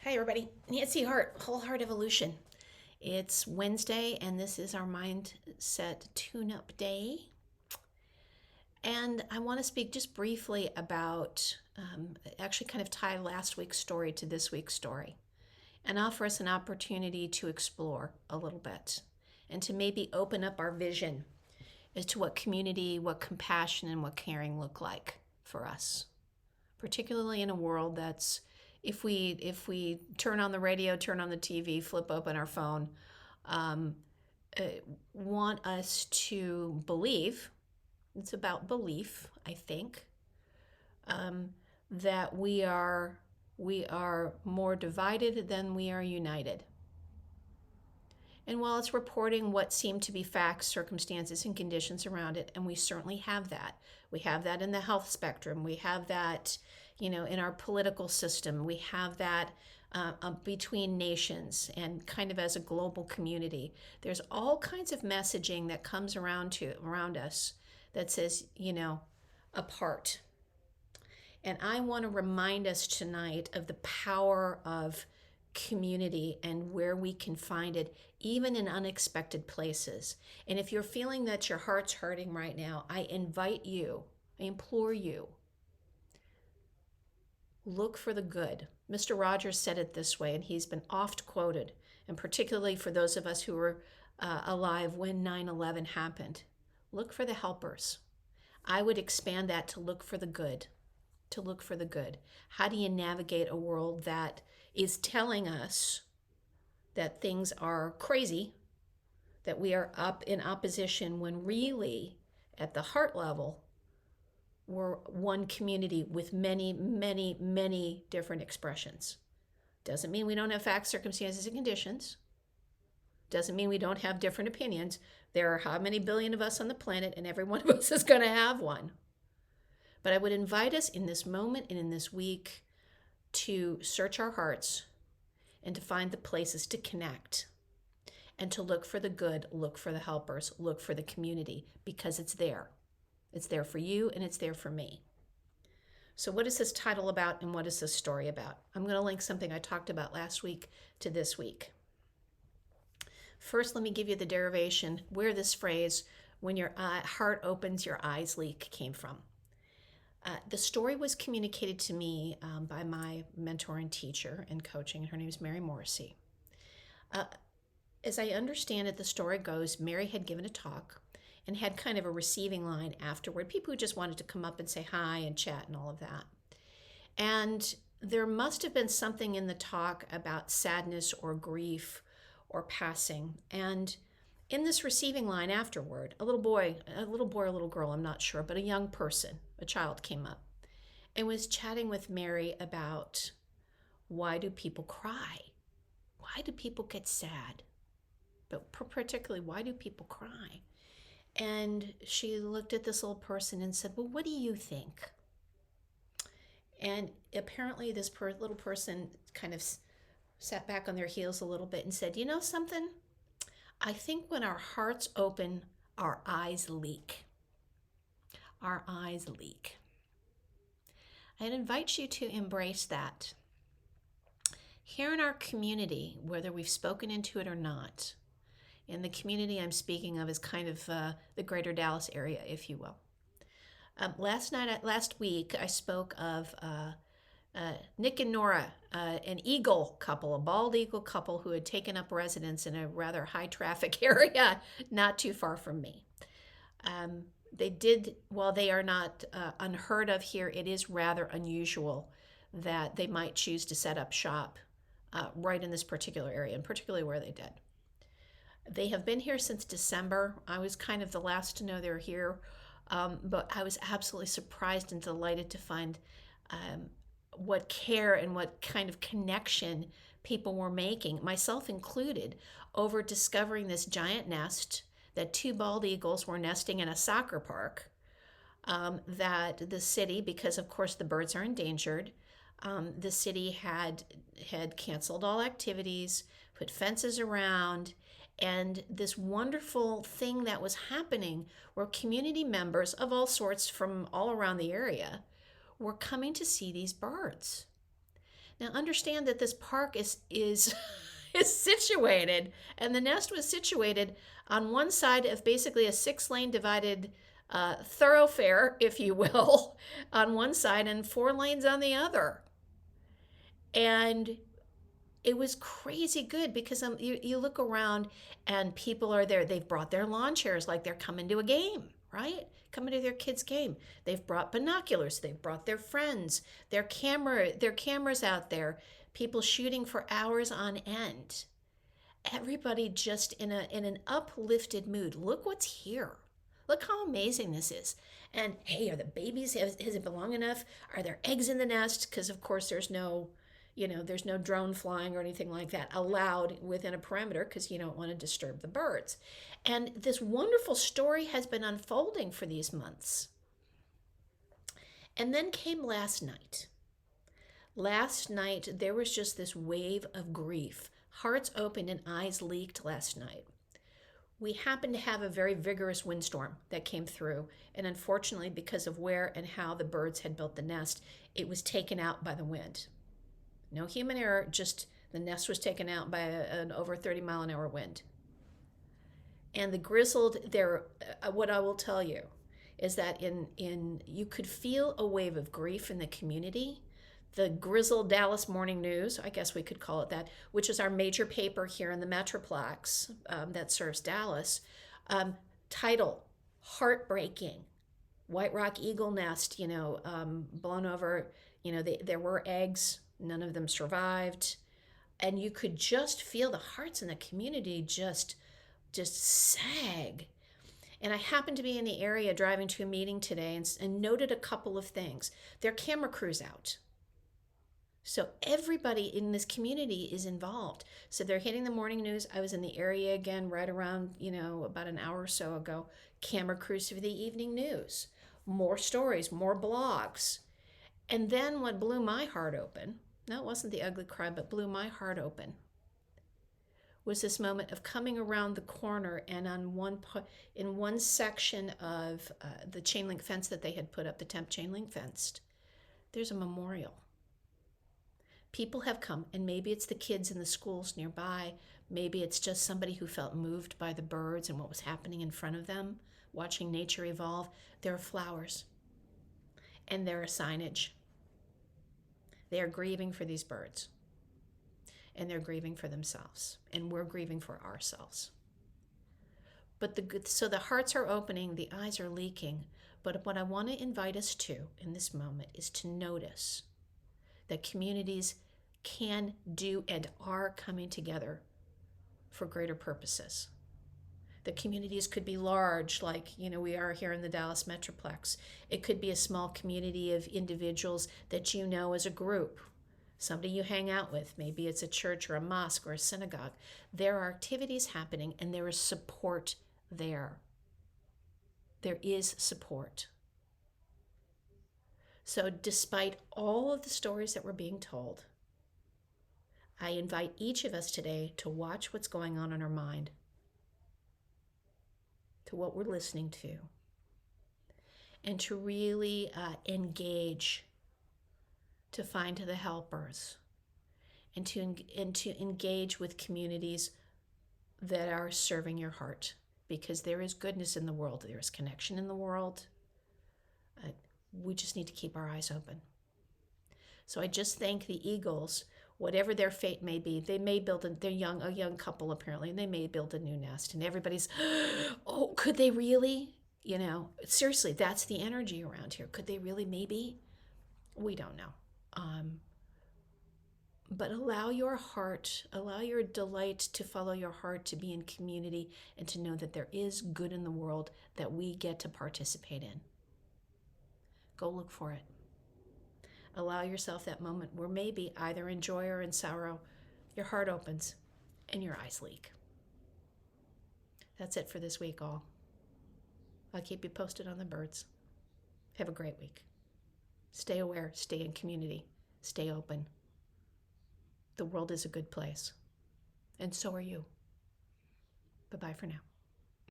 Hi, everybody. Nancy Hart, Whole Heart Evolution. It's Wednesday, and this is our Mindset Tune Up Day. And I want to speak just briefly about, actually, kind of tie last week's story to this week's story and offer us an opportunity to explore a little bit and to maybe open up our vision as to what community, what compassion, and what caring look like for us, particularly in a world that's if we turn on the radio, turn on the TV, flip open our phone, um, uh, want us to believe. It's about belief, I think, um, that we are more divided than we are united. And while it's reporting what seem to be facts, circumstances, and conditions around it, and we certainly have that. We have that in the health spectrum. We have that, in our political system. We have that between nations and kind of as a global community. There's all kinds of messaging that comes around us that says, apart. And I want to remind us tonight of the power of community and where we can find it, even in unexpected places. And if you're feeling that your heart's hurting right now, I invite you, I implore you, look for the good. Mr. Rogers said it this way, and he's been oft quoted, and particularly for those of us who were alive when 9/11 happened. Look for the helpers. I would expand that to look for the good. To look for the good. How do you navigate a world that is telling us that things are crazy, that we are up in opposition, when really, at the heart level, we're one community with many, many, many different expressions? Doesn't mean we don't have facts, circumstances, and conditions. Doesn't mean we don't have different opinions. There are how many billion of us on the planet, and every one of us is going to have one. But I would invite us in this moment and in this week to search our hearts and to find the places to connect and to look for the good, look for the helpers, look for the community, because it's there. It's there for you and it's there for me. So what is this title about and what is this story about? I'm going to link something I talked about last week to this week. First, let me give you the derivation where this phrase, when your heart opens, your eyes leak, came from. The story was communicated to me by my mentor and teacher in coaching. Her name is Mary Morrissey. As I understand it, the story goes, Mary had given a talk and had kind of a receiving line afterward, people who just wanted to come up and say hi and chat and all of that. And there must have been something in the talk about sadness or grief or passing. And in this receiving line afterward, a little boy, a little girl, I'm not sure, but a young person, a child, came up and was chatting with Mary about, why do people cry? Why do people get sad? But particularly, why do people cry? And she looked at this little person and said, well, what do you think? And apparently this little person kind of sat back on their heels a little bit and said, you know something? I think when our hearts open, our eyes leak. Our eyes leak. I'd invite you to embrace that. Here in our community, whether we've spoken into it or not, and the community I'm speaking of is kind of the greater Dallas area, if you will. Last week, I spoke of Nick and Nora, an eagle couple, a bald eagle couple who had taken up residence in a rather high traffic area not too far from me. They did, while they are not unheard of here, it is rather unusual that they might choose to set up shop right in this particular area, and particularly where they did. They have been here since December. I was kind of the last to know they were here, but I was absolutely surprised and delighted to find what care and what kind of connection people were making, myself included, over discovering this giant nest that two bald eagles were nesting in a soccer park, that the city, because of course the birds are endangered, the city had canceled all activities, put fences around, and this wonderful thing that was happening where community members of all sorts from all around the area were coming to see these birds. Now understand that this park is is situated, and the nest was situated on one side of basically a 6-lane divided thoroughfare, if you will, on one side and 4 lanes on the other. And it was crazy good because you look around and people are there. They've brought their lawn chairs like they're coming to a game, right? Coming to their kids' game. They've brought binoculars. They've brought their friends, their cameras out there. People shooting for hours on end. Everybody just in an uplifted mood. Look what's here. Look how amazing this is. And hey, are the babies, has it been long enough? Are there eggs in the nest? Because of course there's no drone flying or anything like that allowed within a perimeter because you don't want to disturb the birds. And this wonderful story has been unfolding for these months. And then came last night. Last night, there was just this wave of grief. Hearts opened and eyes leaked last night. We happened to have a very vigorous windstorm that came through, and unfortunately, because of where and how the birds had built the nest, it was taken out by the wind. No human error, just the nest was taken out by an over 30-mile-an-hour wind. And the grizzled, what I will tell you is that you could feel a wave of grief in the community. The Grizzled Dallas Morning News, I guess we could call it that, which is our major paper here in the Metroplex that serves Dallas, title, Heartbreaking. White Rock Eagle Nest, blown over, there were eggs. None of them survived. And you could just feel the hearts in the community just sag. And I happened to be in the area driving to a meeting today and noted a couple of things. There are camera crews out. So everybody in this community is involved. So they're hitting the morning news. I was in the area again right around, about an hour or so ago. Camera crews for the evening news. More stories, more blogs. And then what blew my heart open, no, it wasn't the ugly cry, but blew my heart open, was this moment of coming around the corner and in one section of the chain link fence that they had put up, the temp chain link fenced, there's a memorial. People have come, and maybe it's the kids in the schools nearby, maybe it's just somebody who felt moved by the birds and what was happening in front of them, watching nature evolve. There are flowers, and there are signage. They are grieving for these birds, and they're grieving for themselves, and we're grieving for ourselves. So the hearts are opening, the eyes are leaking, but what I want to invite us to in this moment is to notice that communities can do and are coming together for greater purposes. The communities could be large, like we are here in the Dallas Metroplex. It could be a small community of individuals that you know as a group, somebody you hang out with. Maybe it's a church or a mosque or a synagogue. There are activities happening and there is support there. There is support. So despite all of the stories that were being told, I invite each of us today to watch what's going on in our mind, to what we're listening to, and to really engage, to find the helpers, and to engage with communities that are serving your heart, because there is goodness in the world, there is connection in the world. We just need to keep our eyes open. So I just thank the Eagles, whatever their fate may be. They may build they're a young couple apparently, and they may build a new nest. And everybody's, oh, could they really? Seriously, that's the energy around here. Could they really? Maybe. We don't know. But allow your heart, allow your delight to follow your heart, to be in community, and to know that there is good in the world that we get to participate in. Go look for it. Allow yourself that moment where maybe either in joy or in sorrow, your heart opens and your eyes leak. That's it for this week, all. I'll keep you posted on the birds. Have a great week. Stay aware, stay in community, stay open. The world is a good place, and so are you. Bye-bye for now.